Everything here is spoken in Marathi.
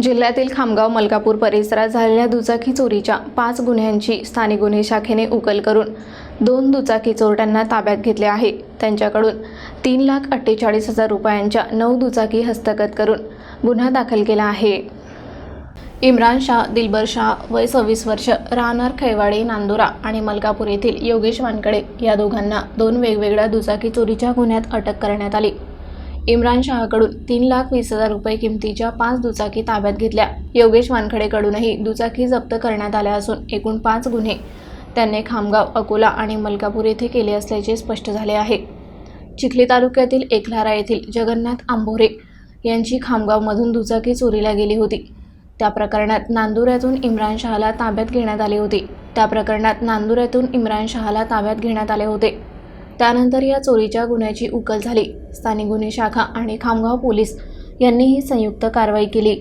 जिल्ह्यातील खामगाव मलकापूर परिसरात झालेल्या दुचाकी चोरीच्या 5 गुन्ह्यांची स्थानिक गुन्हे शाखेने उकल करून 2 दुचाकी चोरट्यांना ताब्यात घेतले आहे। त्यांच्याकडून 3,48,000 रुपयांच्या 9 दुचाकी हस्तगत करून गुन्हा दाखल केला आहे। इम्रान शाह, दिलबर शाह वय 26 वर्ष, राहणार खैवाडे, नांदुरा आणि मलकापूर येथील योगेश वानखडे या दोघांना 2 वेगवेगळ्या दुचाकी चोरीच्या गुन्ह्यात अटक करण्यात आली। इम्रान शाहकडून 3,20,000 रुपये किमतीच्या 5 दुचाकी ताब्यात घेतल्या। योगेश वानखडेकडूनही दुचाकी जप्त करण्यात आल्या असून एकूण 5 गुन्हे त्यांनी खामगाव, अकोला आणि मलकापूर येथे केले असल्याचे स्पष्ट झाले आहे। चिखली तालुक्यातील एकलारा येथील जगन्नाथ आंभोरे यांची खामगावमधून दुचाकी चोरीला गेली होती। त्या प्रकरणात नांदुऱ्यातून इम्रान शाहला ताब्यात घेण्यात आले होते। त्यानंतर या चोरीच्या गुन्ह्याची उकल झाली। स्थानिक गुन्हे शाखा आणि खामगाव पोलीस यांनी ही संयुक्त कारवाई केली।